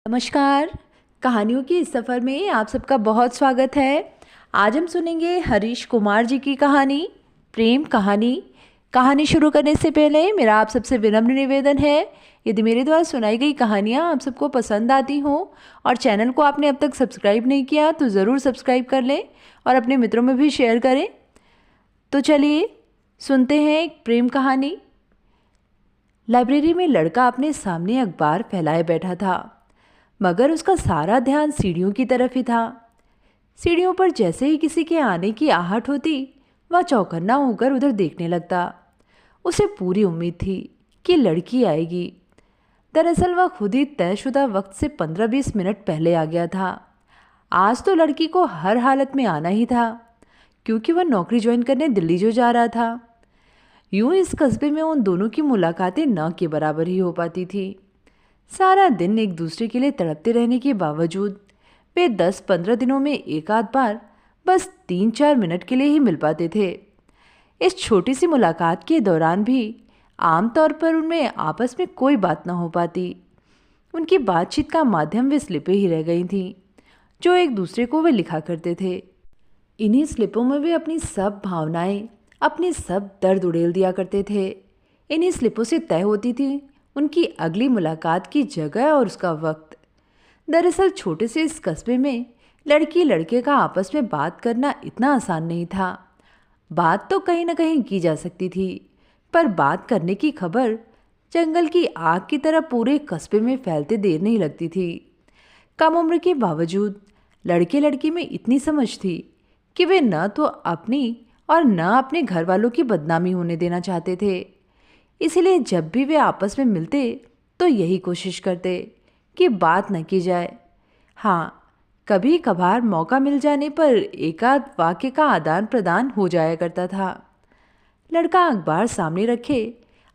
नमस्कार। कहानियों के इस सफ़र में आप सबका बहुत स्वागत है। आज हम सुनेंगे हरीश कुमार जी की कहानी प्रेम कहानी। कहानी शुरू करने से पहले मेरा आप सबसे विनम्र निवेदन है, यदि मेरे द्वारा सुनाई गई कहानियाँ आप सबको पसंद आती हों और चैनल को आपने अब तक सब्सक्राइब नहीं किया तो ज़रूर सब्सक्राइब कर लें और अपने मित्रों में भी शेयर करें। तो चलिए सुनते हैं एक प्रेम कहानी। लाइब्रेरी में लड़का अपने सामने अखबार फैलाए बैठा था, मगर उसका सारा ध्यान सीढ़ियों की तरफ ही था। सीढ़ियों पर जैसे ही किसी के आने की आहट होती, वह चौकन्ना होकर उधर देखने लगता। उसे पूरी उम्मीद थी कि लड़की आएगी। दरअसल वह खुद ही तयशुदा वक्त से 15-20 मिनट पहले आ गया था। आज तो लड़की को हर हालत में आना ही था, क्योंकि वह नौकरी ज्वाइन करने दिल्ली जो जा रहा था। यूं इस कस्बे में उन दोनों की मुलाकातें न के बराबर ही हो पाती थी। सारा दिन एक दूसरे के लिए तड़पते रहने के बावजूद वे 10-15 दिनों में एक आध बार बस 3-4 मिनट के लिए ही मिल पाते थे। इस छोटी सी मुलाकात के दौरान भी आमतौर पर उनमें आपस में कोई बात न हो पाती। उनकी बातचीत का माध्यम वे स्लिपें ही रह गई थीं, जो एक दूसरे को वे लिखा करते थे। इन्हीं स्लिपों में वे अपनी सब भावनाएं, अपने सब दर्द उड़ेल दिया करते थे। इन्हीं स्लिपों से तय होती थी उनकी अगली मुलाकात की जगह और उसका वक्त। दरअसल छोटे से इस कस्बे में लड़की लड़के का आपस में बात करना इतना आसान नहीं था। बात तो कहीं ना कहीं की जा सकती थी, पर बात करने की खबर जंगल की आग की तरह पूरे कस्बे में फैलते देर नहीं लगती थी। कम उम्र के बावजूद लड़के लड़की में इतनी समझ थी कि वे न तो अपनी और न अपने घर वालों की बदनामी होने देना चाहते थे। इसलिए जब भी वे आपस में मिलते तो यही कोशिश करते कि बात न की जाए। हाँ, कभी कभार मौका मिल जाने पर एकाध वाक्य का आदान प्रदान हो जाया करता था। लड़का अखबार सामने रखे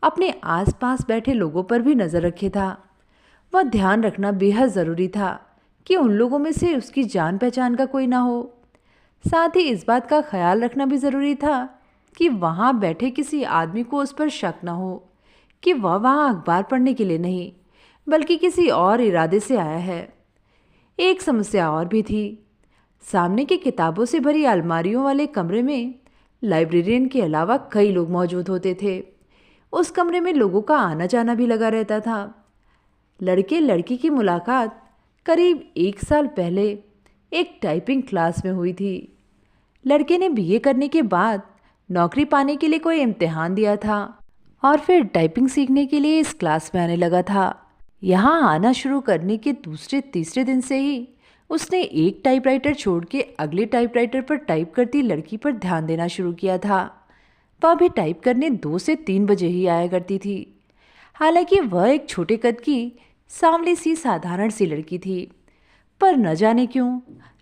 अपने आसपास बैठे लोगों पर भी नज़र रखे था। वह ध्यान रखना बेहद ज़रूरी था कि उन लोगों में से उसकी जान पहचान का कोई ना हो। साथ ही इस बात का ख्याल रखना भी ज़रूरी था कि वहाँ बैठे किसी आदमी को उस पर शक न हो कि वह वहाँ अखबार पढ़ने के लिए नहीं, बल्कि किसी और इरादे से आया है। एक समस्या और भी थी। सामने की किताबों से भरी अलमारियों वाले कमरे में लाइब्रेरियन के अलावा कई लोग मौजूद होते थे। उस कमरे में लोगों का आना जाना भी लगा रहता था। लड़के लड़की की मुलाकात करीब 1 साल पहले एक टाइपिंग क्लास में हुई थी। लड़के ने बीए करने के बाद नौकरी पाने के लिए कोई इम्तिहान दिया था और फिर टाइपिंग सीखने के लिए इस क्लास में आने लगा था। यहाँ आना शुरू करने के दूसरे तीसरे दिन से ही उसने एक टाइपराइटर छोड़ के अगले टाइपराइटर पर टाइप करती लड़की पर ध्यान देना शुरू किया था। वह भी टाइप करने 2 से 3 बजे ही आया करती थी। हालांकि वह एक छोटे कद की सांवली सी साधारण सी लड़की थी, पर न जाने क्यों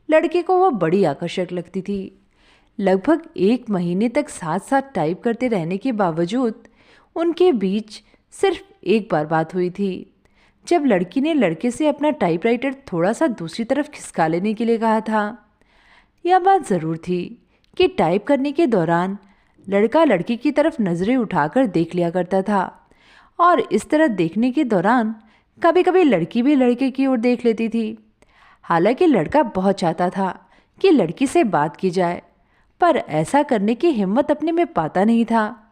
लड़के को वह बड़ी आकर्षक लगती थी। लगभग 1 महीने तक साथ साथ टाइप करते रहने के बावजूद उनके बीच सिर्फ एक बार बात हुई थी, जब लड़की ने लड़के से अपना टाइपराइटर थोड़ा सा दूसरी तरफ खिसका लेने के लिए कहा था। यह बात ज़रूर थी कि टाइप करने के दौरान लड़का लड़की की तरफ नज़रें उठाकर देख लिया करता था, और इस तरह देखने के दौरान कभी कभी लड़की भी लड़के की ओर देख लेती थी। हालांकि लड़का बहुत चाहता था कि लड़की से बात की जाए, पर ऐसा करने की हिम्मत अपने में पाता नहीं था।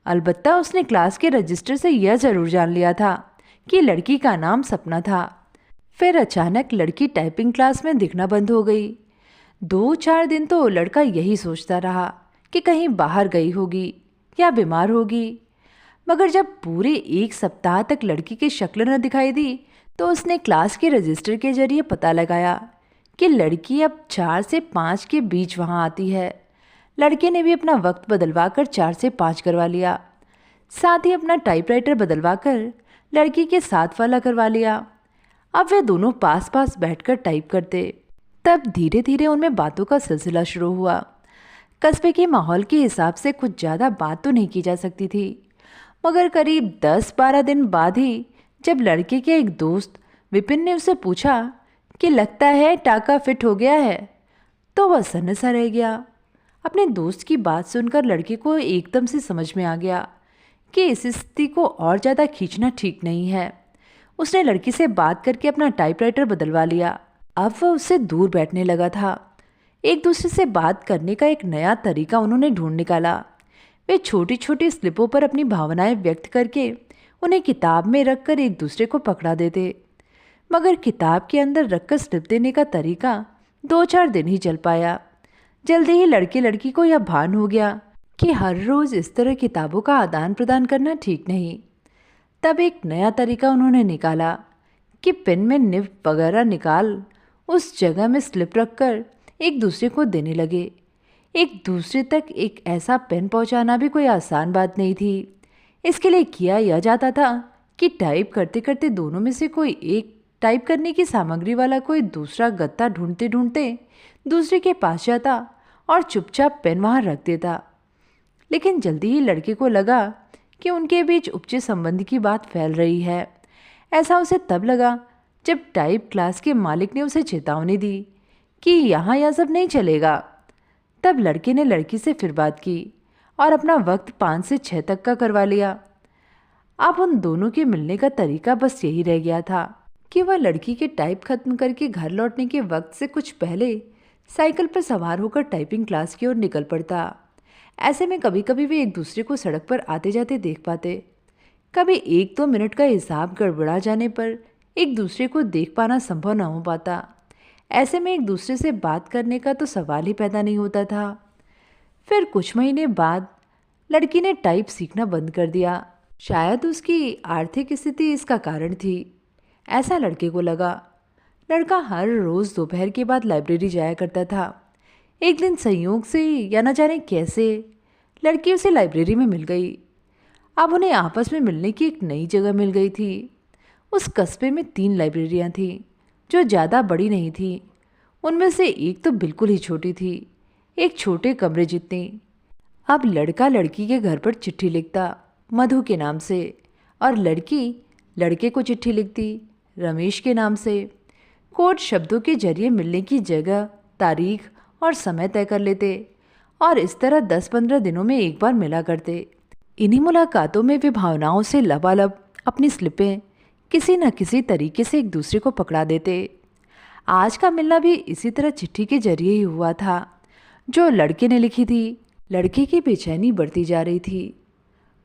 अलबत्ता उसने क्लास के रजिस्टर से यह ज़रूर जान लिया था कि लड़की का नाम सपना था। फिर अचानक लड़की टाइपिंग क्लास में दिखना बंद हो गई। 2-4 दिन तो लड़का यही सोचता रहा कि कहीं बाहर गई होगी या बीमार होगी, मगर जब पूरे 1 सप्ताह तक लड़की की शक्ल न दिखाई दी तो उसने क्लास के रजिस्टर के जरिए पता लगाया कि लड़की अब 4 से 5 के बीच वहाँ आती है। लड़के ने भी अपना वक्त बदलवा कर 4 से 5 करवा लिया। साथ ही अपना टाइपराइटर बदलवा कर लड़की के साथ वाला करवा लिया। अब वे दोनों पास पास बैठकर टाइप करते। तब धीरे धीरे उनमें बातों का सिलसिला शुरू हुआ। कस्बे के माहौल के हिसाब से कुछ ज़्यादा बात तो नहीं की जा सकती थी, मगर करीब 10-12 दिन बाद ही जब लड़के के एक दोस्त विपिन ने उसे पूछा कि लगता है टाका फिट हो गया है, तो वह सन्न सा रह गया। अपने दोस्त की बात सुनकर लड़के को एकदम से समझ में आ गया कि इस स्थिति को और ज़्यादा खींचना ठीक नहीं है। उसने लड़की से बात करके अपना टाइपराइटर बदलवा लिया। अब वह उससे दूर बैठने लगा था। एक दूसरे से बात करने का एक नया तरीका उन्होंने ढूंढ निकाला। वे छोटी छोटी स्लिपों पर अपनी भावनाएं व्यक्त करके उन्हें किताब में रखकर एक दूसरे को पकड़ा देते। मगर किताब के अंदर रखकर स्लिप देने का तरीका 2-4 दिन ही चल पाया। जल्दी ही लड़के लड़की को यह भान हो गया कि हर रोज इस तरह किताबों का आदान प्रदान करना ठीक नहीं। तब एक नया तरीका उन्होंने निकाला कि पेन में निब वगैरह निकाल उस जगह में स्लिप रखकर एक दूसरे को देने लगे। एक दूसरे तक एक ऐसा पेन पहुंचाना भी कोई आसान बात नहीं थी। इसके लिए किया यह जाता था कि टाइप करते करते दोनों में से कोई एक टाइप करने की सामग्री वाला कोई दूसरा गत्ता ढूंढते ढूंढते दूसरे के पास जाता और चुपचाप पेन वहां रख देता। लेकिन जल्दी ही लड़के को लगा कि उनके बीच उपजे संबंध की बात फैल रही है। ऐसा उसे तब लगा जब टाइप क्लास के मालिक ने उसे चेतावनी दी कि यहाँ यह सब नहीं चलेगा। तब लड़के ने लड़की से फिर बात की और अपना वक्त 5 से 6 तक का करवा लिया। अब उन दोनों के मिलने का तरीका बस यही रह गया था कि वह लड़की के टाइप खत्म करके घर लौटने के वक्त से कुछ पहले साइकिल पर सवार होकर टाइपिंग क्लास की ओर निकल पड़ता। ऐसे में कभी कभी वे एक दूसरे को सड़क पर आते जाते देख पाते। कभी 1-2 मिनट का हिसाब गड़बड़ा जाने पर एक दूसरे को देख पाना संभव न हो पाता। ऐसे में एक दूसरे से बात करने का तो सवाल ही पैदा नहीं होता था। फिर कुछ महीने बाद लड़की ने टाइप सीखना बंद कर दिया। शायद उसकी आर्थिक स्थिति इसका कारण थी, ऐसा लड़के को लगा। लड़का हर रोज़ दोपहर के बाद लाइब्रेरी जाया करता था। एक दिन संयोग से या न जाने कैसे लड़की उसे लाइब्रेरी में मिल गई। अब उन्हें आपस में मिलने की एक नई जगह मिल गई थी। उस कस्बे में 3 लाइब्रेरियां थीं जो ज़्यादा बड़ी नहीं थी। उनमें से एक तो बिल्कुल ही छोटी थी, एक छोटे कमरे जितनी। अब लड़का लड़की के घर पर चिट्ठी लिखता मधु के नाम से और लड़की लड़के को चिट्ठी लिखती रमेश के नाम से। कोड शब्दों के जरिए मिलने की जगह, तारीख और समय तय कर लेते और इस तरह 10-15 दिनों में एक बार मिला करते। इन्हीं मुलाकातों में वे भावनाओं से लबालब अपनी स्लिपें किसी न किसी तरीके से एक दूसरे को पकड़ा देते। आज का मिलना भी इसी तरह चिट्ठी के जरिए ही हुआ था जो लड़के ने लिखी थी। लड़के की बेचैनी बढ़ती जा रही थी।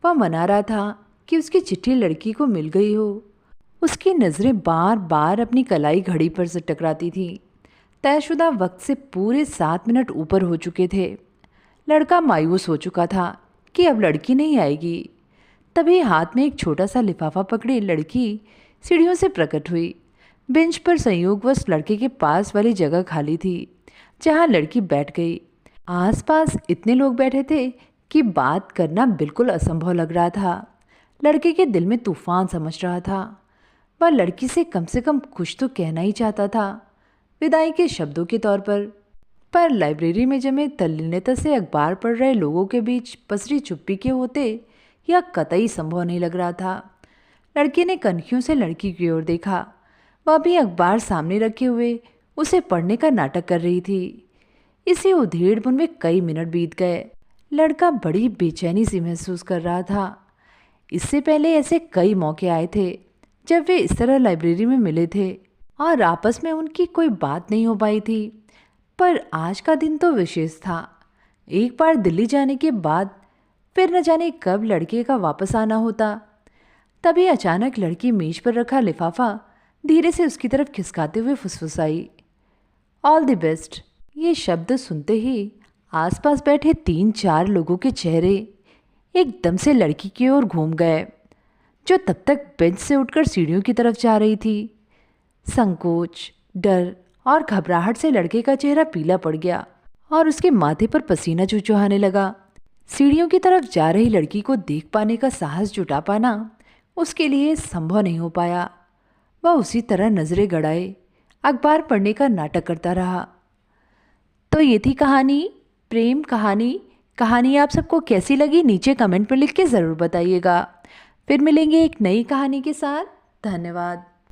वह मना रहा था कि उसकी चिट्ठी लड़की को मिल गई हो। उसकी नज़रें बार बार अपनी कलाई घड़ी पर से टकराती थी। तयशुदा वक्त से पूरे 7 मिनट ऊपर हो चुके थे। लड़का मायूस हो चुका था कि अब लड़की नहीं आएगी। तभी हाथ में एक छोटा सा लिफाफा पकड़े लड़की सीढ़ियों से प्रकट हुई। बेंच पर संयोगवश लड़के के पास वाली जगह खाली थी जहां लड़की बैठ गई। आसपास इतने लोग बैठे थे कि बात करना बिल्कुल असंभव लग रहा था। लड़के के दिल में तूफान समझ रहा था। वह लड़की से कम कुछ तो कहना ही चाहता था, विदाई के शब्दों के तौर पर लाइब्रेरी में जमे तल्लीनता से अखबार पढ़ रहे लोगों के बीच पसरी चुप्पी के होते यह कतई संभव नहीं लग रहा था। लड़के ने कनखियों से लड़की की ओर देखा। वह भी अखबार सामने रखे हुए उसे पढ़ने का नाटक कर रही थी। इसी उधेड़-बुन में कई मिनट बीत गए। लड़का बड़ी बेचैनी सी महसूस कर रहा था। इससे पहले ऐसे कई मौके आए थे जब वे इस तरह लाइब्रेरी में मिले थे और आपस में उनकी कोई बात नहीं हो पाई थी, पर आज का दिन तो विशेष था। एक बार दिल्ली जाने के बाद फिर न जाने कब लड़के का वापस आना होता। तभी अचानक लड़की मेज पर रखा लिफाफा धीरे से उसकी तरफ खिसकाते हुए फुसफुसाई, ऑल द बेस्ट। ये शब्द सुनते ही आसपास बैठे 3-4 लोगों के चेहरे एकदम से लड़की की ओर घूम गए जो तब तक बेंच से उठकर सीढ़ियों की तरफ जा रही थी। संकोच, डर और घबराहट से लड़के का चेहरा पीला पड़ गया और उसके माथे पर पसीना चुचुहाने लगा। सीढ़ियों की तरफ जा रही लड़की को देख पाने का साहस जुटा पाना उसके लिए संभव नहीं हो पाया। वह उसी तरह नजरें गड़ाए अखबार पढ़ने का नाटक करता रहा। तो ये थी कहानी, प्रेम कहानी। कहानी आप सबको कैसी लगी नीचे कमेंट में लिख के ज़रूर बताइएगा। फिर मिलेंगे एक नई कहानी के साथ। धन्यवाद।